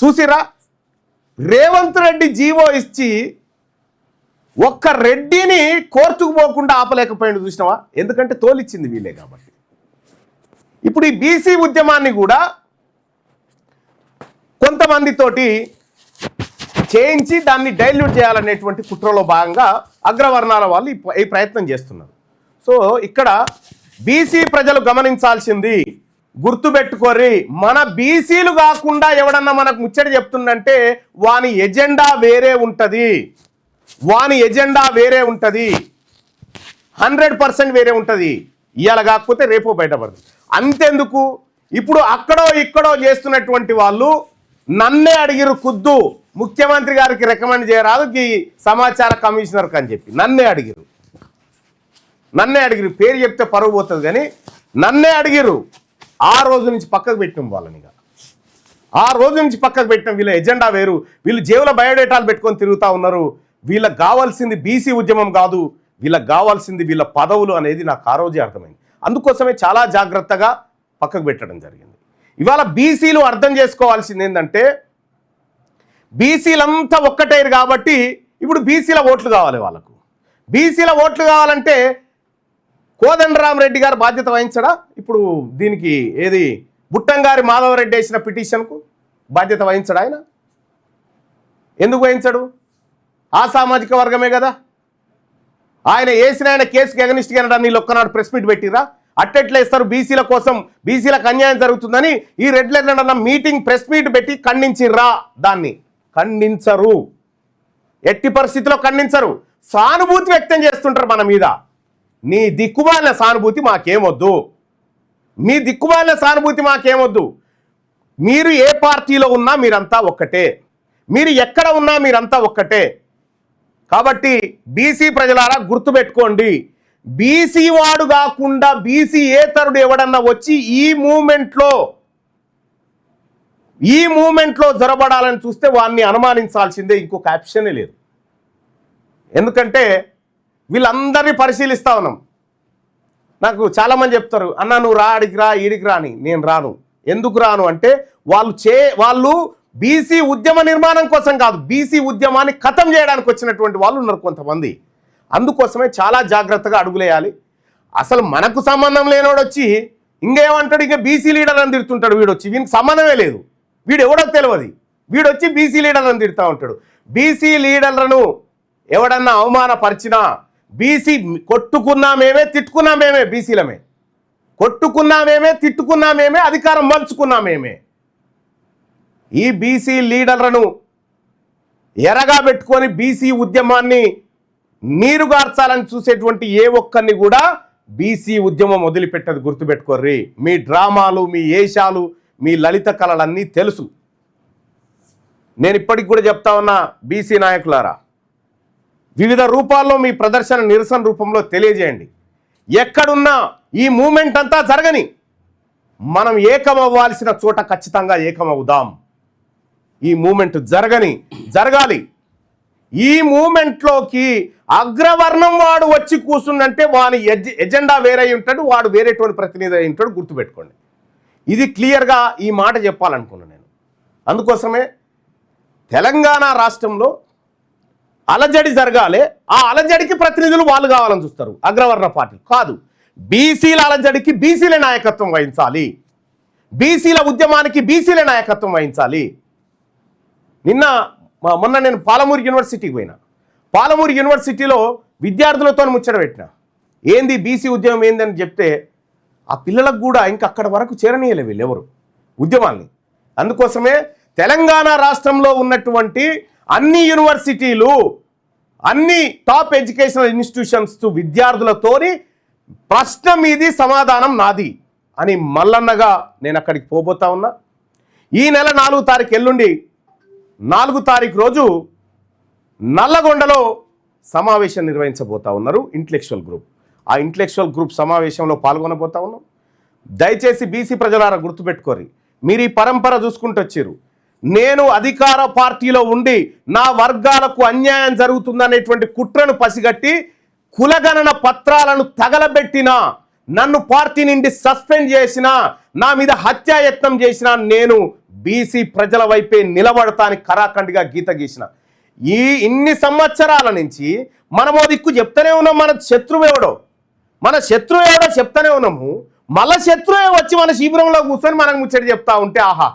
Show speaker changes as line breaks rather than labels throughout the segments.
చూసిరా, రేవంత్ రెడ్డి జీవో ఇచ్చి ఒక్క రెడ్డిని కోర్టుకు పోకుండా ఆపలేకపోయింది చూసినావా? ఎందుకంటే తోలిచ్చింది వీళ్ళే కాబట్టి. ఇప్పుడు ఈ బీసీ ఉద్యమాన్ని కూడా కొంతమందితోటి చేయించి దాన్ని డైల్యూట్ చేయాలనేటువంటి కుట్రలో భాగంగా అగ్రవర్ణాల వాళ్ళు ఈ ప్రయత్నం చేస్తున్నారు. సో ఇక్కడ బీసీ ప్రజలు గమనించాల్సింది, గుర్తుపెట్టుకోరి, మన బీసీలు కాకుండా ఎవడన్నా మనకు ముచ్చట చెప్తుందంటే వాని ఎజెండా వేరే ఉంటుంది, వాని ఎజెండా వేరే ఉంటుంది, 100% వేరే ఉంటుంది. ఇవాళ కాకపోతే రేపు బయటపడుతుంది. అంతెందుకు, ఇప్పుడు అక్కడో ఇక్కడో చేస్తున్నటువంటి వాళ్ళు నన్నే అడిగిరు, ఖుద్దు ముఖ్యమంత్రి గారికి రికమెండ్ చేయరాదు ఈ సమాచార కమిషనర్కి అని చెప్పి నన్నే అడిగిరు. పేరు చెప్తే పరువు పోతుంది కానీ నన్నే అడిగిరు. ఆ రోజు నుంచి పక్కకు పెట్టినాం వాళ్ళని. ఆ రోజు నుంచి పక్కకు పెట్టినాం. వీళ్ళ ఎజెండా వేరు, వీళ్ళు జేబుల బయోడేటాలు పెట్టుకొని తిరుగుతూ ఉన్నారు. వీళ్ళకి కావాల్సింది బీసీ ఉద్యమం కాదు, వీళ్ళకి కావాల్సింది వీళ్ళ పదవులు అనేది నాకు ఆ రోజే అర్థమైంది. అందుకోసమే చాలా జాగ్రత్తగా పక్కకు పెట్టడం జరిగింది. ఇవాళ బీసీలు అర్థం చేసుకోవాల్సింది ఏంటంటే, బీసీలంతా ఒక్కటైరు కాబట్టి ఇప్పుడు బీసీల ఓట్లు కావాలి. వాళ్ళకు బీసీల ఓట్లు కావాలంటే కోదండరామరెడ్డి గారు బాధ్యత వహించడా? ఇప్పుడు దీనికి ఏది బుట్టంగారి మాధవరెడ్డి వేసిన పిటిషన్కు బాధ్యత వహించడా? ఆయన ఎందుకు వహించడు? ఆ సామాజిక వర్గమే కదా. ఆయన వేసిన ఆయన కేసుకి ఎగనిస్ట్గా నీళ్ళు ఒక్కనాడు ప్రెస్ మీట్ పెట్టిరా? అట్టెట్లా ఇస్తారు? బీసీల కోసం, బీసీలకు అన్యాయం జరుగుతుందని ఈ red letter meeting press meet పెట్టి ఖండించిర్రా? దాన్ని ఖండించరు, ఎట్టి పరిస్థితిలో ఖండించరు. సానుభూతి వ్యక్తం చేస్తుంటారు మన మీద. నీ దిక్కుమాలిన సానుభూతి మాకేమొద్దు, మీ దిక్కుమాలిన సానుభూతి మాకేమొద్దు. మీరు ఏ పార్టీలో ఉన్నా మీరంతా ఒక్కటే, మీరు ఎక్కడ ఉన్నా మీరంతా ఒక్కటే. కాబట్టి బీసీ ప్రజలారా గుర్తుపెట్టుకోండి, బీసీ వాడు కాకుండా బీసీ ఏతరుడు ఎవడన్నా వచ్చి ఈ మూమెంట్లో జరబడాలని చూస్తే వాడిని అనుమానించాల్సిందే, ఇంకొక ఆప్షనే లేదు. ఎందుకంటే వీళ్ళందరినీ పరిశీలిస్తా ఉన్నాం. నాకు చాలామంది చెప్తారు, అన్న నువ్వు రా, అడిగి రా, ఈడికి రా అని. నేను రాను. ఎందుకు రాను అంటే వాళ్ళు బీసీ ఉద్యమ నిర్మాణం కోసం కాదు, బీసీ ఉద్యమాన్ని ఖతం చేయడానికి వచ్చినటువంటి వాళ్ళు ఉన్నారు కొంతమంది. అందుకోసమే చాలా జాగ్రత్తగా అడుగులేయాలి. అసలు మనకు సంబంధం లేనోడు వచ్చి ఇంకేమంటాడు, ఇంకా బీసీ లీడర్ అని తిడుతుంటాడు. వీడొచ్చి వీనికి సంబంధమే లేదు, వీడు ఎవడో తెలియదు, వీడొచ్చి బీసీ లీడర్ అని తిడుతూ ఉంటాడు. బీసీ లీడర్లను ఎవడన్నా అవమానపరిచినా, బీసీ కొట్టుకున్నామేమే తిట్టుకున్నామేమే, బీసీలమే కొట్టుకున్నామేమే తిట్టుకున్నామేమే, అధికారం మలుచుకున్నామేమే. ఈ బీసీ లీడర్లను ఎరగా పెట్టుకొని బీసీ ఉద్యమాన్ని నీరుగార్చాలని చూసేటువంటి ఏ ఒక్కరిని కూడా బీసీ ఉద్యమం వదిలిపెట్టదు. గుర్తుపెట్టుకోర్రి. మీ డ్రామాలు, మీ ఏషాలు, మీ లలిత కళలన్నీ తెలుసు. నేను ఇప్పటికి కూడా చెప్తా ఉన్నా, బీసీ నాయకులారా, వివిధ రూపాల్లో మీ ప్రదర్శన నిరసన రూపంలో తెలియజేయండి. ఎక్కడున్నా ఈ మూమెంట్ అంతా జరగని, మనం ఏకమవ్వాల్సిన చోట ఖచ్చితంగా ఏకమవుదాం. ఈ మూమెంట్ జరగాలి. ఈ మూమెంట్లోకి అగ్రవర్ణం వాడు వచ్చి కూర్చుందంటే వాని ఎజెండా వేరే ఉంటాడు, వాడు వేరేటువంటి ప్రతినిధి అయి ఉంటాడు. గుర్తుపెట్టుకోండి. ఇది క్లియర్గా ఈ మాట చెప్పాలనుకున్నాను నేను. అందుకోసమే తెలంగాణ రాష్ట్రంలో అలజడి జరగాలి. ఆ అలజడికి ప్రతినిధులు వాళ్ళు కావాలని చూస్తారు, అగ్రవర్ణ పార్టీ కాదు. బీసీల అలజడికి బీసీలే నాయకత్వం వహించాలి, బీసీల ఉద్యమానికి బీసీలే నాయకత్వం వహించాలి. మొన్న నేను పాలమూరు యూనివర్సిటీకి పోయినా. పాలమూరు యూనివర్సిటీలో విద్యార్థులతో ముచ్చట పెట్టిన, ఏంది బీసీ ఉద్యమం ఏందని చెప్తే ఆ పిల్లలకు కూడా ఇంకా అక్కడ వరకు చేరనీయలే వీళ్ళెవరు ఉద్యమాన్ని. అందుకోసమే తెలంగాణ రాష్ట్రంలో ఉన్నటువంటి అన్ని యూనివర్సిటీలు, అన్ని టాప్ ఎడ్యుకేషనల్ ఇన్స్టిట్యూషన్స్ విద్యార్థులతోని ప్రశ్న మీది సమాధానం నాది అని మల్లన్నగా నేను అక్కడికి పోబోతా ఉన్నా. ఈ నెల 4వ తారీఖు, ఎల్లుండి 4వ తారీఖు రోజు నల్లగొండలో సమావేశం నిర్వహించబోతా ఉన్నారు ఇంటలెక్చువల్ గ్రూప్. ఆ ఇంటలెక్చువల్ గ్రూప్ సమావేశంలో పాల్గొనబోతా ఉన్నాం. దయచేసి బీసీ ప్రజలారా గుర్తుపెట్టుకోరి, మీరు ఈ పరంపర చూసుకుంటూ వచ్చారు. నేను అధికార పార్టీలో ఉండి నా వర్గాలకు అన్యాయం జరుగుతుందనేటువంటి కుట్రను పసిగట్టి కులగణన పత్రాలను తగలబెట్టినా, నన్ను పార్టీ నుండి సస్పెండ్ చేసినా, నా మీద హత్యాయత్నం చేసినా నేను బీసీ ప్రజల వైపే నిలబడతానికి ఖరాఖండిగా గీత గీసిన ఇన్ని సంవత్సరాల నుంచి మనమో దిక్కు చెప్తూనే ఉన్నాం, మన శత్రువు ఎవడో చెప్తానే ఉన్నాము. మళ్ళా శత్రువే వచ్చి మన శిబిరంలో కూర్చొని మనకు ముచ్చటి చెప్తా ఉంటే ఆహా,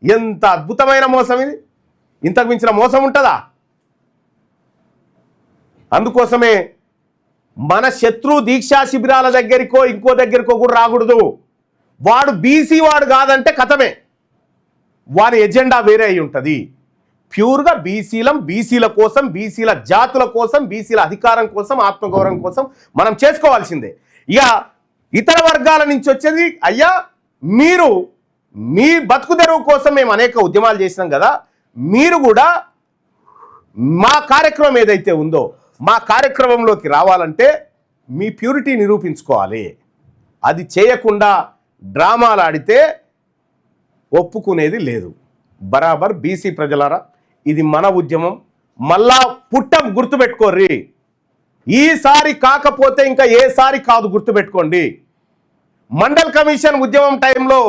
ఎంత అద్భుతమైన మోసం ఇది! ఇంతకు మించిన మోసం ఉంటుందా? అందుకోసమే మన శత్రు దీక్షా శిబిరాల దగ్గరికో ఇంకో దగ్గరికో కూడా రాకూడదు. వాడు బీసీ వాడు కాదంటే కథమే, వారి ఎజెండా వేరే అయి ఉంటుంది. ప్యూర్గా బీసీల కోసం, బీసీల జాతుల కోసం, బీసీల అధికారం కోసం, ఆత్మగౌరవం కోసం మనం చేసుకోవాల్సిందే. ఇక ఇతర వర్గాల నుంచి వచ్చేది, అయ్యా మీరు మీ బతుకు తెరువు కోసం మేము అనేక ఉద్యమాలు చేసినాం కదా, మీరు కూడా మా కార్యక్రమం ఏదైతే ఉందో మా కార్యక్రమంలోకి రావాలంటే మీ ప్యూరిటీ నిరూపించుకోవాలి. అది చేయకుండా డ్రామాలు ఆడితే ఒప్పుకునేది లేదు. బరాబర్ బీసీ ప్రజలారా, ఇది మన ఉద్యమం, మళ్ళా పుట్టం గుర్తుపెట్టుకోర్రి. ఈసారి కాకపోతే ఇంకా ఏసారి కాదు, గుర్తుపెట్టుకోండి. మండల్ కమిషన్ ఉద్యమం టైంలో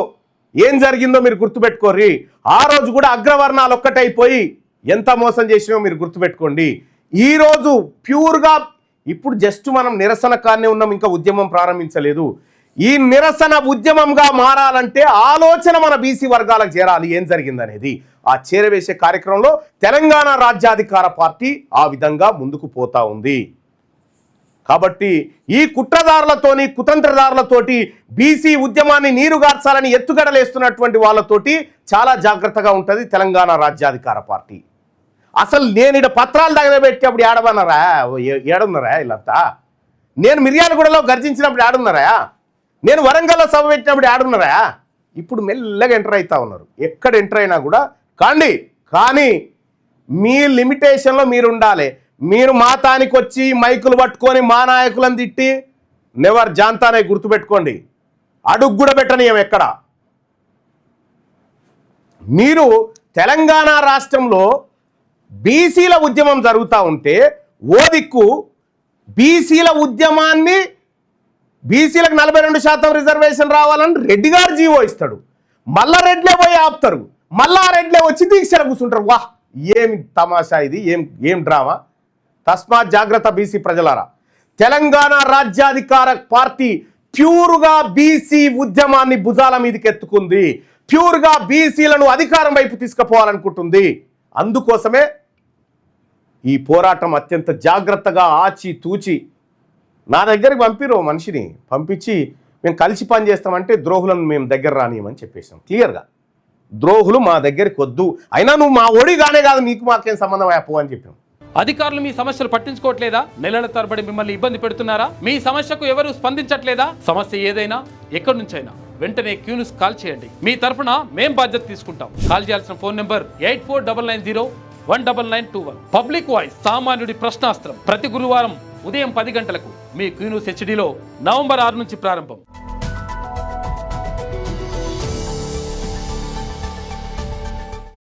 ఏం జరిగిందో మీరు గుర్తుపెట్టుకోర్రి. ఆ రోజు కూడా అగ్రవర్ణాలు ఒక్కటైపోయి ఎంత మోసం చేసినో మీరు గుర్తుపెట్టుకోండి. ఈరోజు ప్యూర్గా ఇప్పుడు జస్ట్ మనం నిరసన కానే ఉన్నాం, ఇంకా ఉద్యమం ప్రారంభించలేదు. ఈ నిరసన ఉద్యమంగా మారాలంటే ఆలోచన మన బీసీ వర్గాలకు చేరాలి ఏం జరిగిందనేది. ఆ చేరవేసే కార్యక్రమంలో తెలంగాణ రాజ్యాధికార పార్టీ ఆ విధంగా ముందుకు పోతా ఉంది. కాబట్టి ఈ కుట్రదారులతోని కుతంత్రదారులతోటి బీసీ ఉద్యమాన్ని నీరుగార్చాలని ఎత్తుగడలేస్తున్నటువంటి వాళ్ళతోటి చాలా జాగ్రత్తగా ఉంటుంది తెలంగాణ రాజ్యాధికార పార్టీ. అసలు నేను ఇక్కడ పత్రాలు తగలబెట్టి అప్పుడు ఏడున్నారా వీళ్ళంతా? నేను మిర్యాలగూడలో గర్జించినప్పుడు ఏడున్నారా? నేను వరంగల్లో సభ పెట్టినప్పుడు ఏడున్నారా? ఇప్పుడు మెల్లగా ఎంటర్ అవుతా ఉన్నారు. ఎక్కడ ఎంటర్ అయినా కూడా కానీ మీ లిమిటేషన్లో మీరు ఉండాలి. మీరు మాతానికి వచ్చి మైకులు పట్టుకొని మా నాయకులను తిట్టి నెవర్ జాంతానే గుర్తుపెట్టుకోండి. అడుగు కూడా పెట్టనీయం ఎక్కడ. మీరు తెలంగాణ రాష్ట్రంలో బీసీల ఉద్యమం జరుగుతూ ఉంటే ఓ దిక్కు బీసీల ఉద్యమాన్ని బీసీలకు 42% రిజర్వేషన్ రావాలని రెడ్డి గారు జీవో ఇస్తాడు. మళ్ళా రెడ్లే పోయి ఆపుతారు, మళ్ళా రెడ్లే వచ్చి దీక్షలు కూర్చుంటారు. వాహ్, ఏమి తమాషా ఇది, ఏం డ్రామా! తస్మాత్ జాగ్రత్త బీసీ ప్రజలారా. తెలంగాణ రాజ్యాధికార పార్టీ ప్యూర్గా బీసీ ఉద్యమాన్ని భుజాల మీదకి ఎత్తుకుంది. ప్యూర్గా బీసీలను అధికారం వైపు తీసుకుపోవాలనుకుంటుంది. అందుకోసమే ఈ పోరాటం అత్యంత జాగ్రత్తగా ఆచి తూచి నా దగ్గరికి పంపిరు మనిషిని పంపించి మేము కలిసి పని చేస్తామంటే ద్రోహులను మేము దగ్గర రానియమని చెప్పేసాం క్లియర్గా. ద్రోహులు మా దగ్గరికి వద్దు, అయినా నువ్వు మా ఓడిగానే కాదు, నీకు మాకేం సంబంధం అయిపో అని చెప్పాం.
అధికారులు మీ సమస్యలు పట్టించుకోవట్లేదా? నెలల తరబడి మిమ్మల్ని ఇబ్బంది పెడుతున్నారా? మీ సమస్యకు ఎవరు స్పందించట్లేదా? సమస్య ఏదైనా ఎక్కడి నుంచైనా వెంటనే క్యూన్యూస్ కాల్ చేయండి. మీ తరఫున మేం బాధ్యత తీసుకుంటాం. కాల్ చేయాల్సిన ఫోన్ నెంబర్ 8499019921. పబ్లిక్ వాయిస్, సామాన్యుడి ప్రశ్నాస్త్రం. ప్రతి గురువారం ఉదయం 10 గంటలకు మీ క్యూన్యూస్ హెచ్డీలో నవంబర్ 6 నుంచి ప్రారంభం.